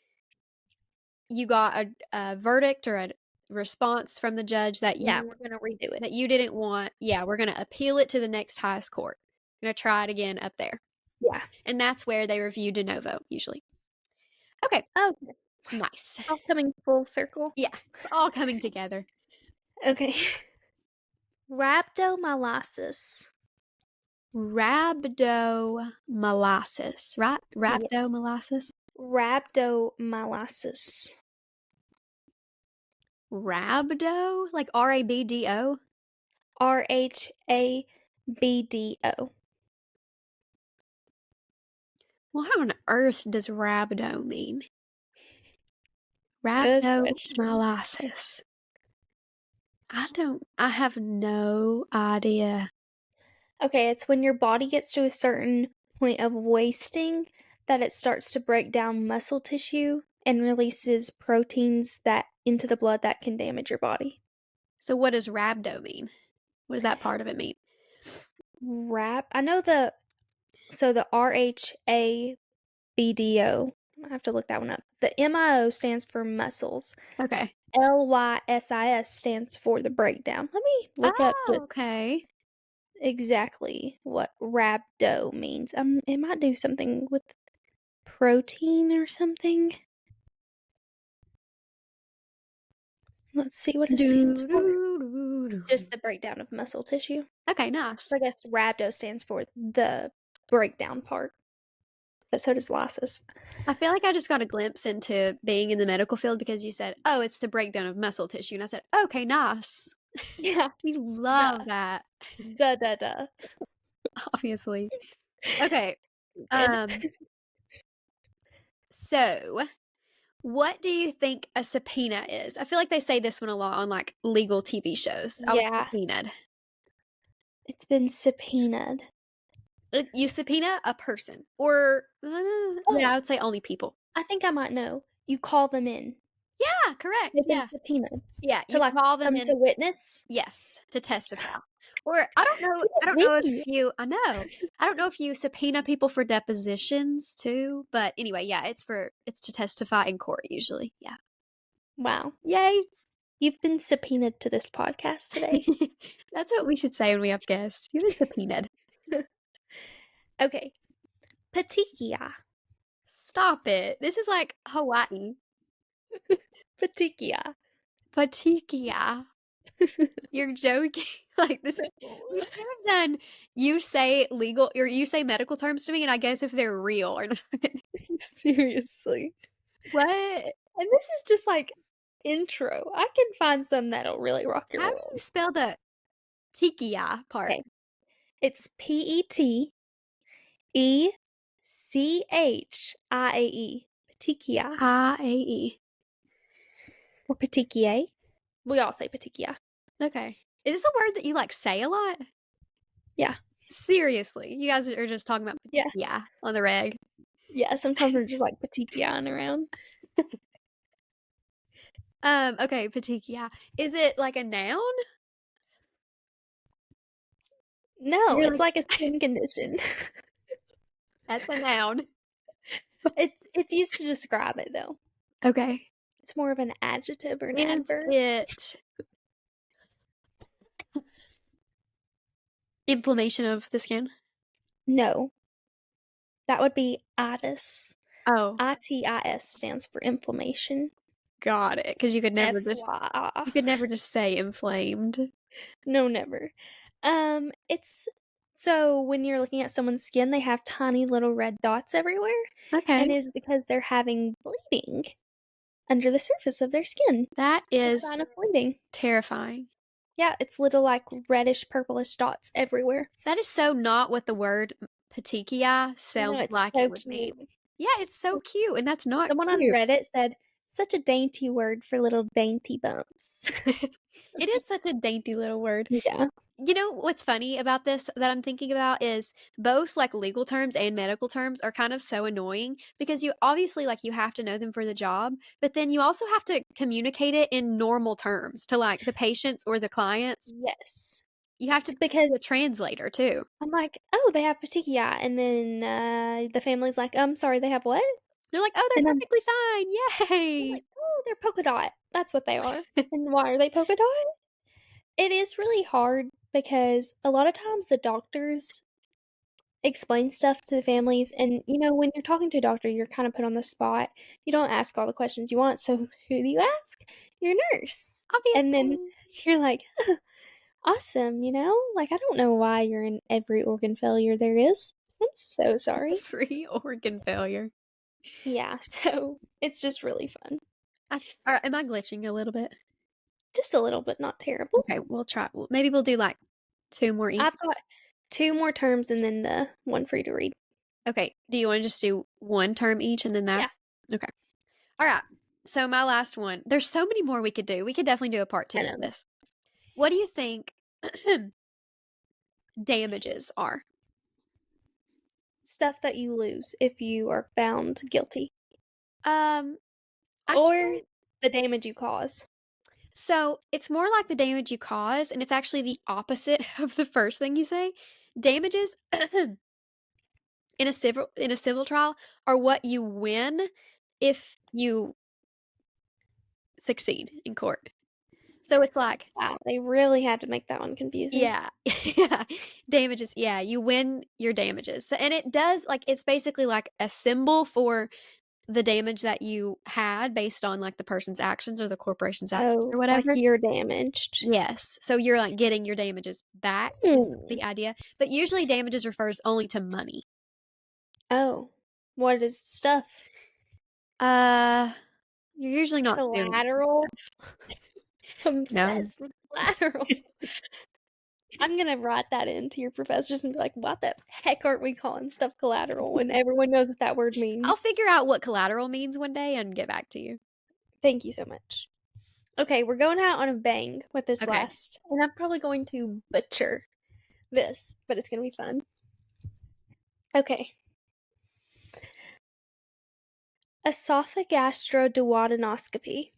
you got a verdict or a response from the judge that Yeah, we're gonna redo it. you didn't want. Yeah, we're going to appeal it to the next highest court. We're going to try it again up there. Yeah. And that's where they review de novo usually. Okay. Oh, Nice. all coming full circle. Yeah, it's all coming together. Okay. Rhabdomyolysis. Rhabdomyolysis, right? Yes. Rhabdomyolysis. Rhabdomyolysis. Rhabdo, like RABDO. RHABDO. What on earth does rhabdo mean? Good question. Rhabdomyolysis. I have no idea. Okay, it's when your body gets to a certain point of wasting that it starts to break down muscle tissue and releases proteins that into the blood that can damage your body. So what does rhabdo mean? What does that part of it mean? I know the so the RHABDO. I have to look that one up. The MIO stands for muscles. Okay. LYSIS stands for the breakdown. Let me look up Oh, okay. exactly what rhabdo means. It might do something with protein or something. Let's see what it stands Do, for. do, do, do. Just the breakdown of muscle tissue. Okay, nice. I guess rhabdo stands for the breakdown part, but so does lysis. I feel like I just got a glimpse into being in the medical field because you said, "Oh, it's the breakdown of muscle tissue," and I said, "Okay, nice." Yeah, We duh, love that, duh, duh, duh. obviously. Okay. Good. Um. So, what do you think a subpoena is? I feel like they say this one a lot on like legal TV shows. I was Yeah, subpoenaed. it's been subpoenaed. You subpoena a person, or yeah, I Oh, would say only people. I think I might know. You call them in. Yeah, correct. They've been Yeah, subpoenaed yeah. to You like call them come to in. witness. Yes, to testify. Or I don't know. I don't Me. know if you. I know. I don't know if you subpoena people for depositions too. But anyway, yeah, it's to testify in court usually. Yeah. Wow. Yay. You've been subpoenaed to this podcast today. That's what we should say when we have guests. You've been subpoenaed. Okay. Petekia. Stop it. This is like Hawaii. Petekia. Patikia. You're joking. Like this. You should have done. You say legal or you say medical terms to me, and I guess if they're real or not. Seriously. What? And this is just like intro. I can find some that'll really rock your How do world. you spell the tikia part? Okay. It's Petechiae. Petekia. IAE. Or petechiae. We all say petekia. Okay. Is this a word that you like say a lot? Yeah. Seriously, you guys are just talking about Yeah. yeah on the reg. Yeah. Sometimes we're just like petekiaing around. Okay, petikia. Is it like a noun? No, You're it's like like a skin condition. that's a noun. It's used to describe it though. Okay. It's more of an adjective or an Is adverb. it inflammation of the skin? No, that would be itis. Oh, ITIS stands for inflammation. got it. Because FYI. you could never just say inflamed. No, never. It's so when you're looking at someone's skin, they have tiny little red dots everywhere, Okay. and it's because they're having bleeding under the surface of their skin. That It's a is sign of bleeding. terrifying. Yeah, it's little like reddish purplish dots everywhere. That is so not what the word petechiae I know sounds it's like it so would cute. be. Yeah, it's so cute, and that's not Someone on cute. Reddit said, "Such a dainty word for little dainty bumps." It is such a dainty little word. Yeah. You know what's funny about this that I'm thinking about is both like legal terms and medical terms are kind of so annoying because you obviously like you have to know them for the job, but then you also have to communicate it in normal terms to like the patients or the clients. Yes. You have to It's because be a translator too. I'm like, "Oh, they have petechiae," and then the family's like, Sorry, they have what?" They're like, "Oh, they're And perfectly fine. I'm Yay." like, "Oh, they're polka dot. That's what they are." And why are they polka dot? It is really hard because a lot of times the doctors explain stuff to the families, and when you're talking to a doctor, you're kind of put on the spot. You don't ask all the questions you want, so who do you ask? Your nurse. And then Obviously. you're like, awesome, like I don't know why you're in every organ failure there is. I'm so sorry. Free organ failure. Yeah, so it's just really fun. Am I glitching a little bit? Just a little bit, not terrible. Okay, we'll try. Maybe we'll do like two more each. I've got two more terms and then the one for you to read. Okay. Do you want to just do one term each and then that? Yeah, Okay. All right. So my last one. There's so many more we could do. We could definitely do a part two I of know. this. What do you think damages are? Stuff that you lose if you are found guilty. Um, Or actually, the damage you cause. So it's more like the damage you cause, and it's actually the opposite of the first thing you say. Damages in a civil trial are what you win if you succeed in court. So it's like, Wow, they really had to make that one confusing. yeah, yeah, damages. Yeah, you win your damages. And it does, like, it's basically like a symbol for the damage that you had based on like the person's actions or the corporation's actions Oh, or like whatever. you're damaged. Yes. So you're like getting your damages back is Hmm. the idea. But usually damages refers only to money. Oh, what is stuff? Uh you're usually not suing for Collateral? stuff. I'm No. obsessed with collateral. I'm gonna write that into your professors and be like, what the heck aren't we calling stuff collateral when everyone knows what that word I'll means? figure out what collateral means one day and get back to you. Thank you so much. Okay, we're going out on a bang with this Okay. last, and I'm probably going to butcher this, but it's gonna be fun. Okay. Esophagastroduodenoscopy.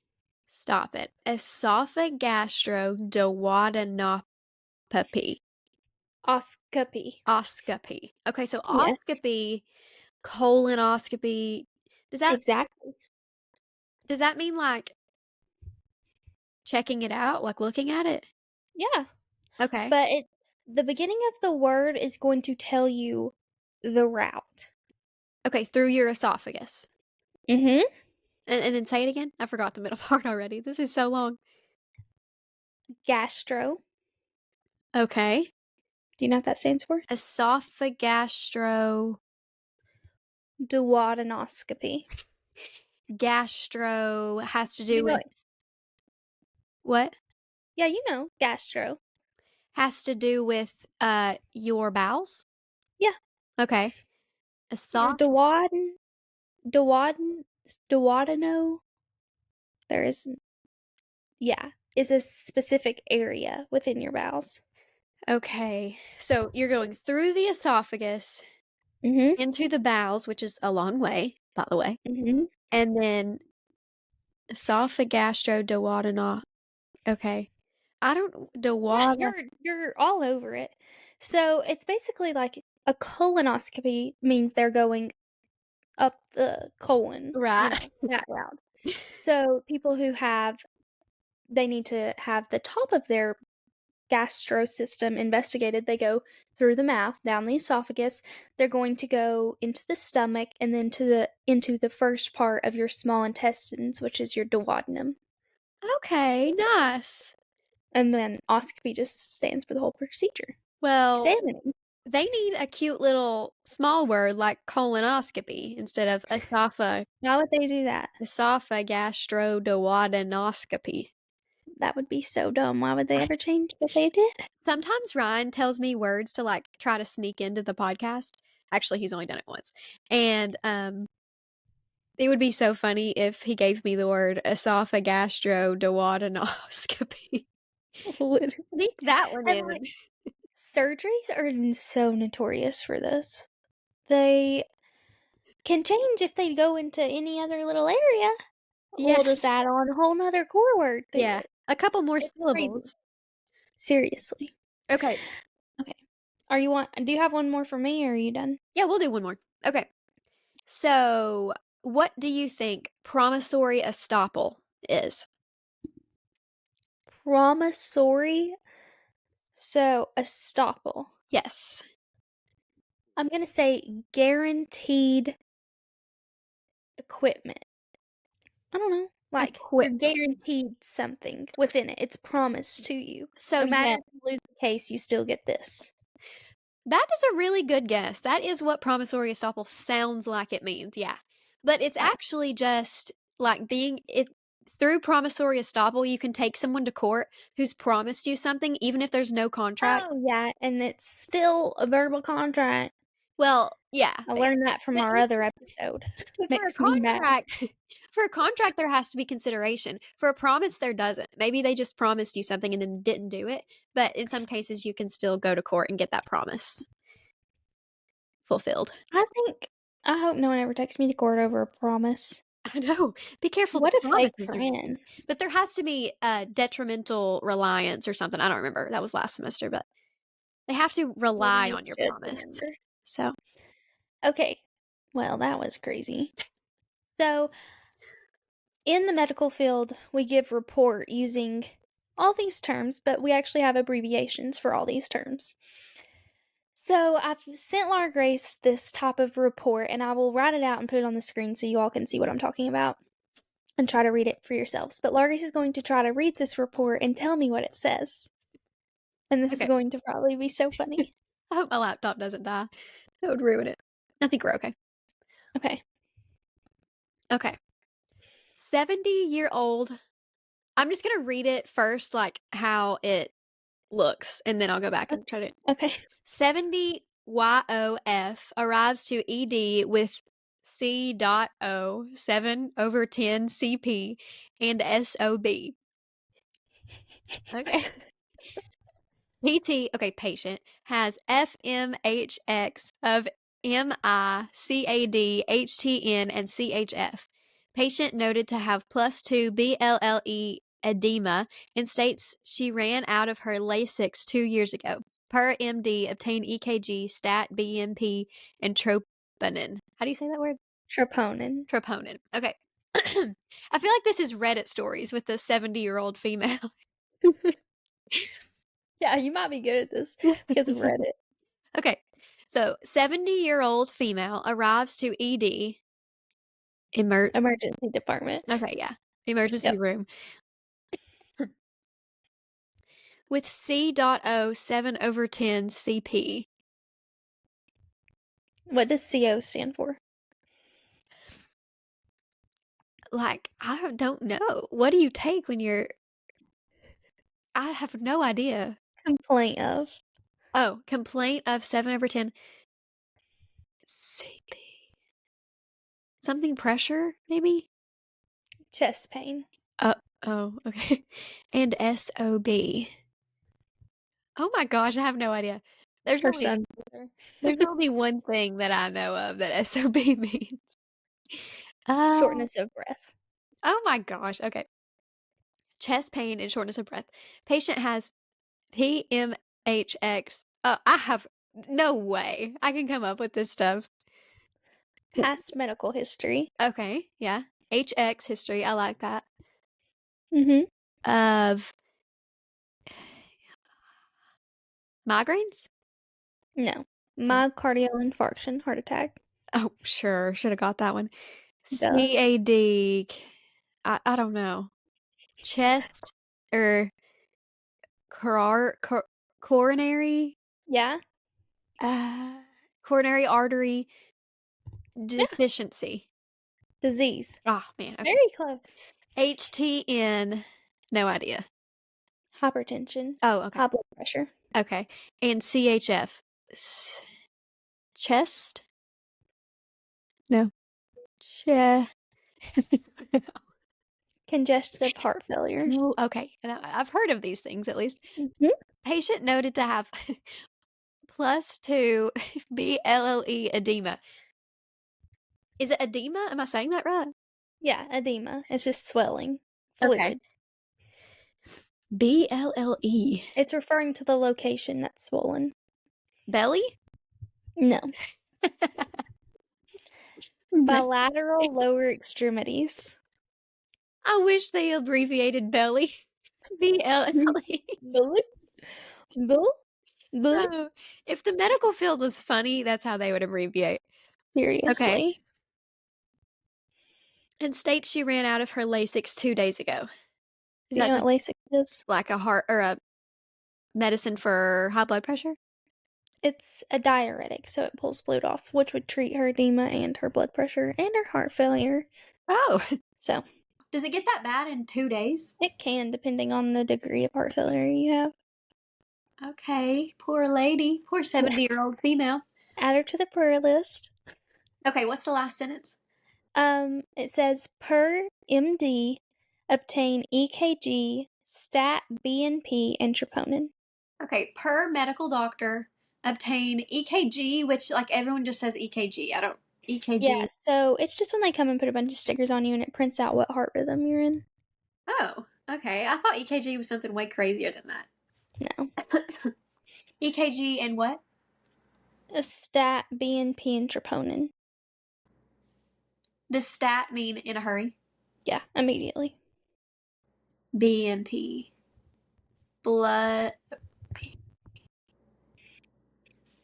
Stop it. Esophagastroduodenopathy. Oscopy. Oscopy. Okay, so Yes, oscopy, colonoscopy. Does that exactly. does that mean like checking it out, like looking at it? Yeah, Okay. but the beginning of the word is going to tell you the route. Okay, through your esophagus. Mm-hmm. And then say it again. I forgot the middle part already. This is so long. Gastro. Okay. Do you know what that stands for? Esophagastro Duodenoscopy. gastro has to do You know with it. what? Yeah, you know, gastro. Has to do with your bowels? Yeah. Okay. Esoph Duoden, duoden, duodeno. There is, yeah, is a specific area within your bowels. Okay. So you're going through the esophagus Mm-hmm. into the bowels, which is a long way, by the way. Mm-hmm. And then esophagastroduodenal. Okay. I don't Yeah, duoden. you're all over it. So it's basically like a colonoscopy means they're going up the colon, Right. that route. So people who have they need to have the top of their gastro system investigated. They go through the mouth, down the esophagus. They're going to go into the stomach and then into the first part of your small intestines, which is your duodenum. Okay, nice. And then oscopy just stands for the whole procedure. Well, Examining. they need a cute little small word like colonoscopy instead of Why would they do that? esophagastroduodenoscopy. That would be so dumb. Why would they ever change what they did? Sometimes Ryan tells me words to like try to sneak into the podcast. Actually, he's only done it once. And it would be so funny if he gave me the word esophagastroduodenoscopy. Literally. Sneak that one And in. like surgeries are so notorious for this. They can change if they go into any other little area. Yeah, We'll just add on a whole nother core word to yeah. it. A couple more It's crazy. syllables. Seriously. Okay. Okay. Do you have one more for me or are you done? Yeah, we'll do one more. Okay. So, what do you think promissory estoppel is? Promissory. So estoppel. Yes. I'm gonna say guaranteed equipment. I don't know. Like you're Equipment. guaranteed something within it. It's promised to you. So, No matter yeah, if you lose the case, you still get this. that is a really good guess. That is what promissory estoppel sounds like it means. Yeah. But it's Yeah. actually just like being it through promissory estoppel, you can take someone to court who's promised you something, even if there's no contract. Oh yeah, and it's still a verbal contract. Well, yeah, I learned basically. that from our other episode. But for a Makes me mad. contract, for a contract, there has to be consideration. For a promise, there doesn't. Maybe they just promised you something and then didn't do it. But in some cases, you can still go to court and get that promise fulfilled. I hope no one ever takes me to court over a promise. I know. Be careful the What a fake promises you're friend. making. But there has to be a detrimental reliance or something. I don't remember. That was last semester, but they have to Maybe rely you on your should promise. remember. So, Okay. Well, that was crazy. So, in the medical field, we give report using all these terms, but we actually have abbreviations for all these terms. So, I've sent Laura Grace this type of report, and I will write it out and put it on the screen so you all can see what I'm talking about and try to read it for yourselves. But Laura Grace is going to try to read this report and tell me what it says. And this is okay. going to probably be so funny. I hope my laptop doesn't die. That would ruin it. I think we're okay. Okay. Okay. 70-year-old. I'm just going to read it first, like how it looks, and then I'll go back and try to. Okay. 70 YOF arrives to ED with C.O 7/10 CP and SOB. Okay. PT, okay, patient, has FMHX of MICAD, HTN, and CHF. Patient noted to have +2 BLLE edema and states she ran out of her Lasix 2 years ago. Per MD, obtain EKG, stat, BMP, and troponin. How do you say that word? Troponin. Troponin. Okay. I feel like this is Reddit stories with the 70-year-old female. Yeah, you might be good at this because of Reddit. Okay. So, 70-year-old female arrives to ED. Emergency department. Okay, yeah. Emergency Yep. room with C.O 7/10 CP. What does CO stand for? Like, I don't know. What do you take when you're. I have no idea. Complaint of Oh, complaint of 7/10 CP. Something pressure, maybe? chest pain Uh, oh, okay. And SOB. Oh my gosh, I have no idea. There's her only son. there's only one thing that I know of that SOB means. Uh, Shortness of breath. oh my gosh. Okay. Chest pain and shortness of breath. Patient has PMHX. I have no way I can come up with this stuff. Past medical history. Okay. Yeah. HX history. I like that. Mm-hmm. Of migraines? No. Oh, Myocardial infarction, heart attack. oh sure. Should have got that one. Duh. CAD. I don't know. Chest or coronary Yeah? uh coronary artery Yeah. deficiency. Disease. Oh man, okay. Very close. HTN, no idea. Hypertension. Oh, okay. High blood pressure. Okay. And CHF. Chest? No. Che. Congestive heart failure. No, okay. And I've heard of these things at least. Mm-hmm. Patient noted to have +2 BLLE edema. Is it edema? Am I saying that right? Yeah, edema. It's just swelling. Okay. Fluid. BLLE. It's referring to the location that's swollen. Belly? No. No. Bilateral lower extremities. I wish they abbreviated belly. BLLE. Bull? Bull? Bull? No. If the medical field was funny, that's how they would abbreviate. Okay. Seriously. And states she ran out of her Lasix 2 days ago. Is Do you that know just what LASIK is? like a heart or a medicine for high blood pressure? It's a diuretic, so it pulls fluid off, which would treat her edema and her blood pressure and her heart failure. Oh. So, Does it get that bad in 2 days? it can, depending on the degree of heart failure you have. Okay. Poor lady. Poor 70-year-old female. Add her to the prayer list. Okay, what's the last sentence? It says per MD, obtain EKG, stat, BNP, and troponin. Okay, per medical doctor, obtain EKG, which like everyone just says EKG. I don't. Yeah, EKG. so it's just when they come and put a bunch of stickers on you and it prints out what heart rhythm you're in. Oh, okay. I thought EKG was something way crazier than No. that. EKG and what? A stat, BNP, and troponin. Does stat mean in a hurry? Yeah, immediately. BNP. Blood.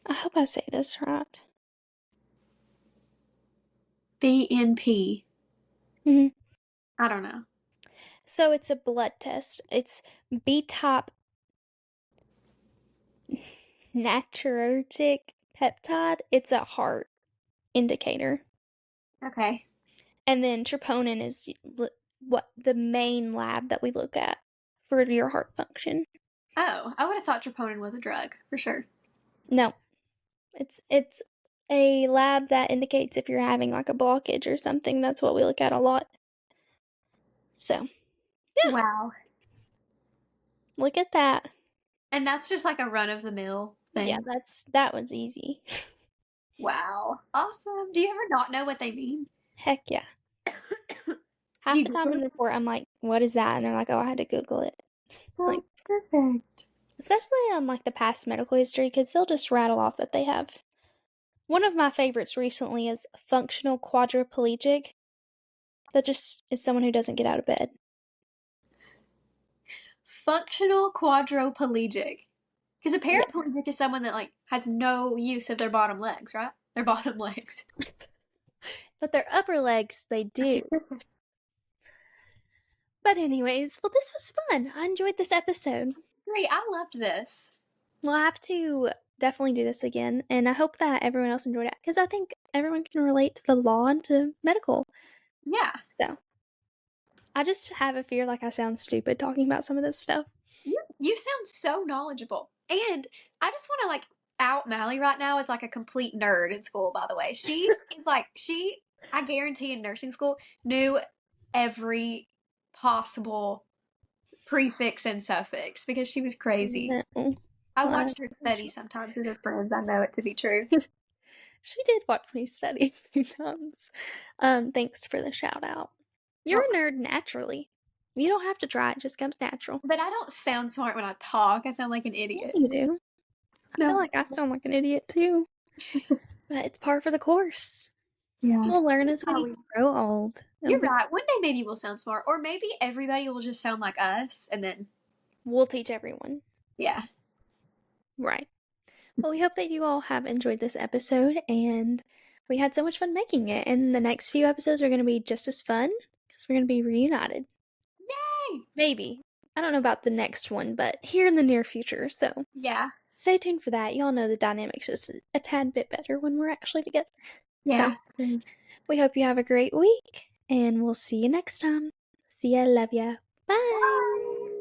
I hope I say this right. BNP. Hmm. I don't know. So it's a blood test. It's B top natriuretic peptide. It's a heart indicator. Okay. And then troponin is what the main lab that we look at for your heart function. Oh, I would have thought troponin was a drug for sure. No, it's a lab that indicates if you're having like a blockage or something. That's what we look at a lot. So, yeah, Wow. look at that. And that's just like a run of the mill Yeah, thing. that one's easy. Wow. Awesome. Do you ever not know what they mean? Heck yeah. Do Half you the time Google in it? report, I'm like, "What is that?" And they're like, "Oh, I had to Google it." Oh, Like, perfect. especially on like the past medical history, because they'll just rattle off that they have. One of my favorites recently is functional quadriplegic. That just is someone who doesn't get out of bed. Functional quadriplegic. Because a Yeah. paraplegic is someone that like has no use of their bottom legs, right? Their bottom legs. But their upper legs, they do. But anyways, well, this was fun. I enjoyed this episode. Great. I loved this. We'll have to definitely do this again, and I hope that everyone else enjoyed it because I think everyone can relate to the law and to medical. Yeah. So I just have a fear like I sound stupid talking about some of this stuff. You sound so knowledgeable. And I just want to like out Mally right now as like a complete nerd in school, by the way. She is like, I guarantee in nursing school, knew every possible prefix and suffix because she was crazy. No, I well, watched her study sometimes with her friends. I know it to be true. she did watch me study a few times. Thanks for the shout out. You're Oh, a nerd naturally. You don't have to try; it just comes natural. but I don't sound smart when I talk. I sound like an Yeah, idiot. you do. I feel No. like I sound like an idiot too, but it's par for the course. Yeah. We'll learn That's as how we we. grow old. You're And right. One day maybe we'll sound smart, or maybe everybody will just sound like us, and then we'll teach everyone. yeah, Right. Well, we hope that you all have enjoyed this episode and we had so much fun making it. And the next few episodes are going to be just as fun because we're going to be reunited. yay! Maybe. I don't know about the next one, but here in the near future. So Yeah, stay tuned for that. Y'all know the dynamics just a tad bit better when we're actually together. So yeah. Great. we hope you have a great week and we'll see you next time. See ya. Love ya. Bye. Bye.